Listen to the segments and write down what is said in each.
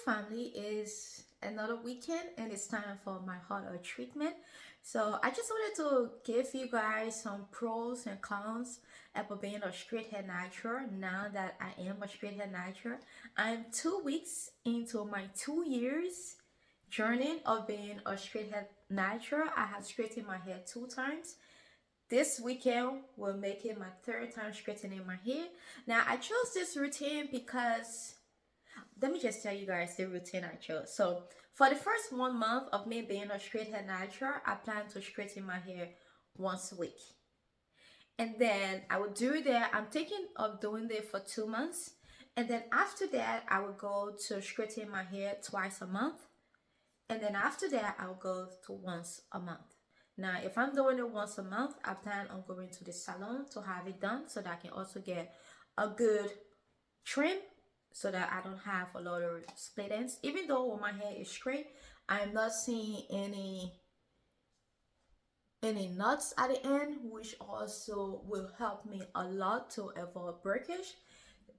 family, is another weekend and it's time for my hot oil treatment. So I just wanted to give you guys some pros and cons about being a straight hair natural. Now that I am a straight hair natural, I'm 2 weeks into my 2 years journey of being a straight hair natural. I have straightened my hair 2 times. This weekend will make it my third time straightening my hair. Now I chose this routine because let me just tell you guys the routine I chose. So for the first 1 month of me being a straight hair natural, I plan to straighten my hair once a week. And then I will do that. I'm thinking of doing that for 2 months. And then after that, I will go to straighten my hair twice a month. And then after that, I'll go to once a month. Now, if I'm doing it once a month, I plan on going to the salon to have it done so that I can also get a good trim so that I don't have a lot of split ends. Even though when my hair is straight, I'm not seeing any knots at the end, which also will help me a lot to avoid breakage.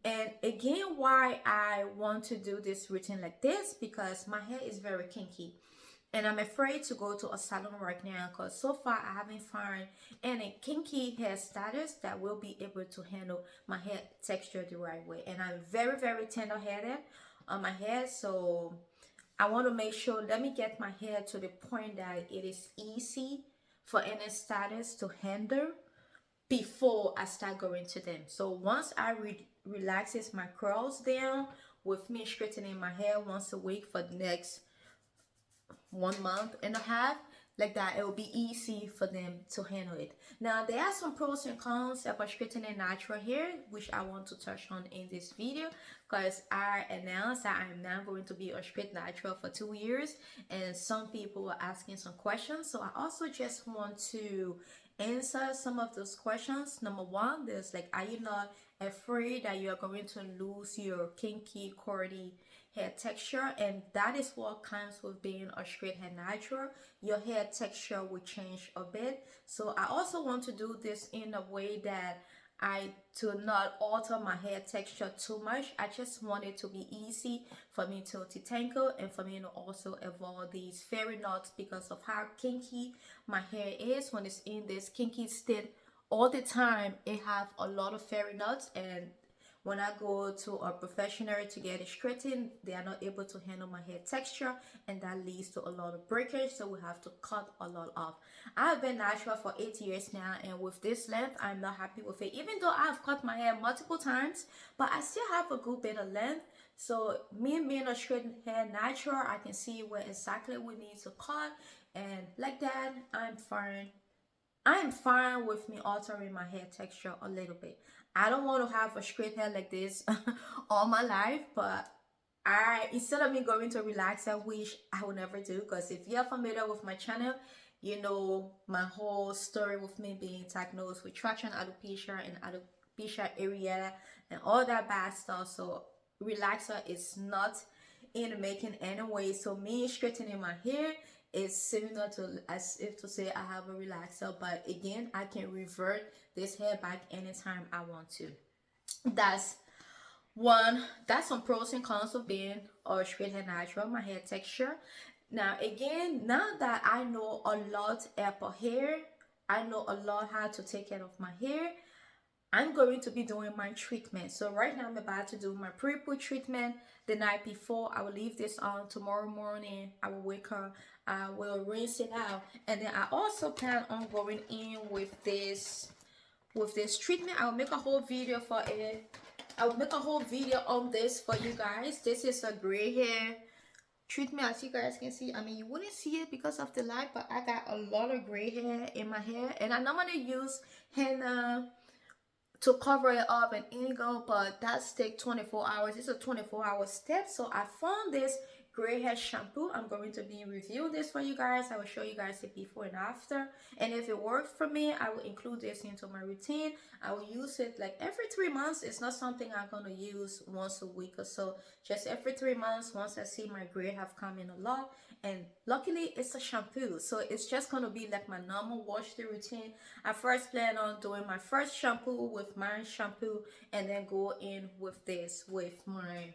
And again, why I want to do this routine like this, because my hair is very kinky and I'm afraid to go to a salon right now because so far I haven't found any kinky hair stylist that will be able to handle my hair texture the right way. And I'm very, very tender headed on my hair, so I want to make sure, let me get my hair to the point that it is easy for any stylist to handle before I start going to them. So once I relaxes my curls down with me straightening my hair once a week for the next 1 month and a half, like that, it will be easy for them to handle it. Now there are some pros and cons about straightening natural hair which I want to touch on in this video, because I announced that I'm now going to be a straight natural for 2 years and some people were asking some questions, so I also just want to answer some of those questions. Number one, there's like, are you not afraid that you're going to lose your kinky curly hair texture? And that is what comes with being a straight hair natural. Your hair texture will change a bit. So I also want to do this in a way that I do not alter my hair texture too much. I just want it to be easy for me to detangle and for me to also avoid these fairy knots because of how kinky my hair is. When it's in this kinky state all the time, it have a lot of fairy knots, and when I go to a professional to get it straightened, they are not able to handle my hair texture, and that leads to a lot of breakage, so we have to cut a lot off. I've been natural for 8 years now, and with this length, I'm not happy with it. Even though I've cut my hair multiple times, but I still have a good bit of length. So me being a straight hair natural, I can see where exactly we need to cut, and like that, I'm fine with me altering my hair texture a little bit. I don't want to have a straight hair like this all my life, but instead of me going to relaxer, which I will never do, because if you're familiar with my channel, you know my whole story with me being diagnosed with traction alopecia and alopecia areata and all that bad stuff. So relaxer is not in the making anyway. So me straightening my hair is similar to as if to say I have a relaxer, but again, I can revert this hair back anytime I want to. That's one. That's some pros and cons of being a straight hair natural, my hair texture. Now again, now that I know a lot about hair, I know a lot how to take care of my hair, I'm going to be doing my treatment. So right now I'm about to do my pre-poo treatment the night before. I will leave this on tomorrow morning. I will wake up, I will rinse it out, and then I also plan on going in with this treatment. I will make a whole video for it. I will make a whole video on this for you guys. This is a gray hair treatment, as you guys can see. I mean, you wouldn't see it because of the light, but I got a lot of gray hair in my hair, and I normally use henna to cover it up and indigo, but that's take 24 hours. It's a 24-hour step. So I found this gray hair shampoo. I'm going to be reviewing this for you guys. I will show you guys the before and after, and if it works for me, I will include this into my routine. I will use it like every 3 months. It's not something I'm going to use once a week or so, just every 3 months. Once I see my gray have come in a lot, and luckily it's a shampoo, so it's just going to be like my normal wash day routine. I first plan on doing my first shampoo with my shampoo, and then go in with this with my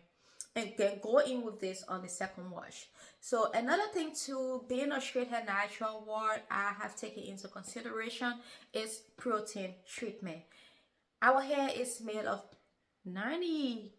and then go in with this on the second wash. So another thing to being a straight hair natural, what I have taken into consideration is protein treatment. Our hair is made of 95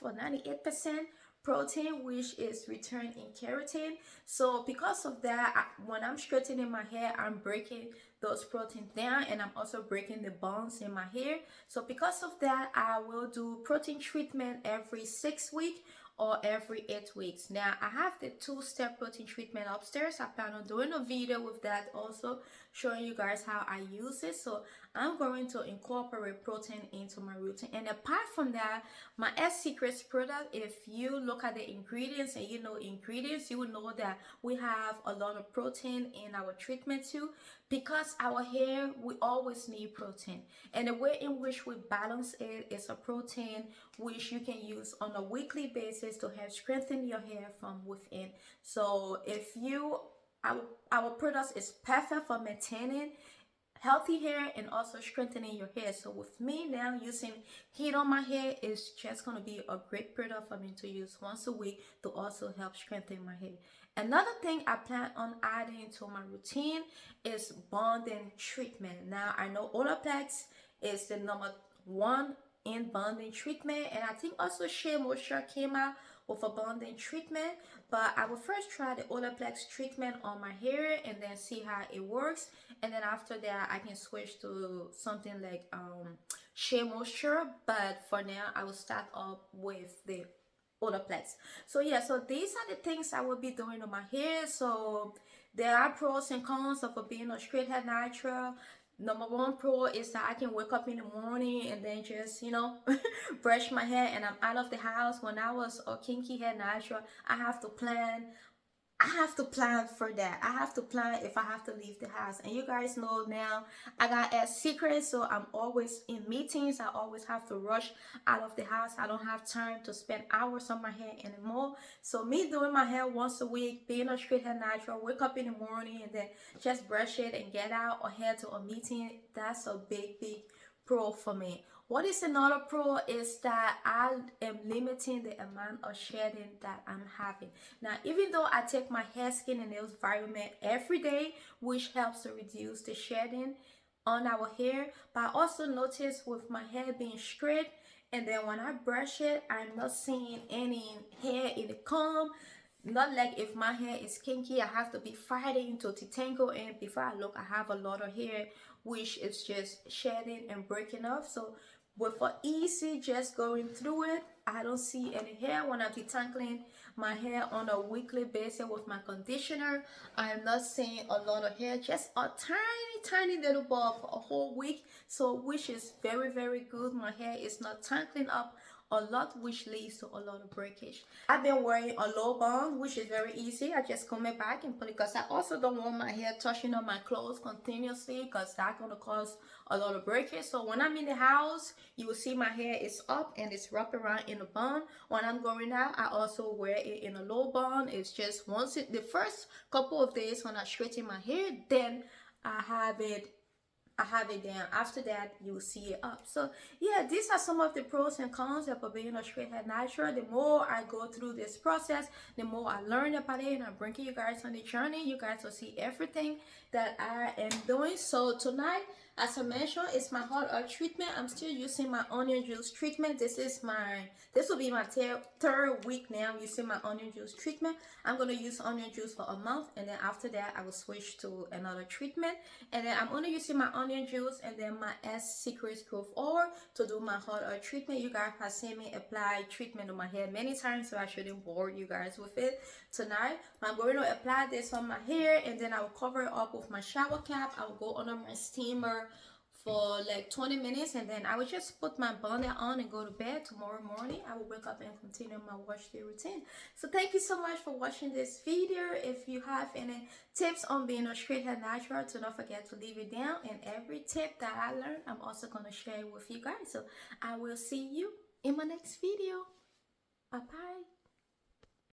or 98% protein, which is returned in keratin. So because of that, when I'm straightening my hair, I'm breaking those proteins down, and I'm also breaking the bonds in my hair. So because of that, I will do protein treatment every 6 weeks or every 8 weeks. Now I have the two-step protein treatment upstairs. I plan on doing a video with that also, showing you guys how I use it. So I'm going to incorporate protein into my routine. And apart from that, my S Secrets product, if you look at the ingredients and you know ingredients, you will know that we have a lot of protein in our treatment too, because our hair, we always need protein. And the way in which we balance it is a protein which you can use on a weekly basis to help strengthen your hair from within. So if you, our product is perfect for maintaining healthy hair and also strengthening your hair. So with me now using heat on my hair is just going to be a great product for me to use once a week to also help strengthen my hair. Another thing I plan on adding to my routine is bonding treatment. Now I know Olaplex is the number one in bonding treatment, and I think also Shea Moisture came out with a bonding treatment, but I will first try the Olaplex treatment on my hair and then see how it works, and then after that I can switch to something like Shea Moisture, but for now I will start up with the Olaplex. So yeah, so these are the things I will be doing on my hair. So there are pros and cons of being a straight hair natural. Number one pro is that I can wake up in the morning and then just, brush my hair and I'm out of the house. When I was a kinky hair natural, I have to plan for that. I have to plan if I have to leave the house. And you guys know now I got a secret, so I'm always in meetings. I always have to rush out of the house. I don't have time to spend hours on my hair anymore. So me doing my hair once a week, being a straight hair natural, wake up in the morning and then just brush it and get out or head to a meeting, that's a big, big pro for me. What is another pro is that I am limiting the amount of shedding that I'm having. Now, even though I take my hair, skin, and nails vitamin every day, which helps to reduce the shedding on our hair, but I also notice with my hair being straight, and then when I brush it, I'm not seeing any hair in the comb. Not like if my hair is kinky, I have to be fighting to detangle, and before I look, I have a lot of hair which is just shedding and breaking off. So with for easy just going through it, I don't see any hair. When I'm detangling my hair on a weekly basis with my conditioner, I am not seeing a lot of hair, just a tiny little ball for a whole week. So which is very, very good. My hair is not tangling up a lot, which leads to a lot of breakage. I've been wearing a low bond, which is very easy. I just comb it back and put it, because I also don't want my hair touching on my clothes continuously, because that's going to cause a lot of breakage. So when I'm in the house, you will see my hair is up and it's wrapped around in a bun. When I'm going out, I also wear it in a low bun. It's just the first couple of days when I straighten my hair, then I have it down. After that, you will see it up. So yeah, these are some of the pros and cons of being a straight hair natural. The more I go through this process, the more I learn about it, and I'm bringing you guys on the journey. You guys will see everything that I am doing. So tonight, as I mentioned, it's my hot oil treatment. I'm still using my onion juice treatment. This will be my third week now using my onion juice treatment. I'm going to use onion juice for a month, and then after that I will switch to another treatment. And then I'm only using my onion juice and then my S Secrets Growth Oil to do my hot oil treatment. You guys have seen me apply treatment on my hair many times, so I shouldn't bore you guys with it tonight. I'm going to apply this on my hair, and then I will cover it up with my shower cap. I will go under my steamer for like 20 minutes, and then I will just put my bonnet on and go to bed. Tomorrow morning I will wake up and continue my wash day routine. So thank you so much for watching this video. If you have any tips on being a straight hair natural, do not forget to leave it down, and every tip that I learned I'm also going to share with you guys. So I will see you in my next video. Bye bye.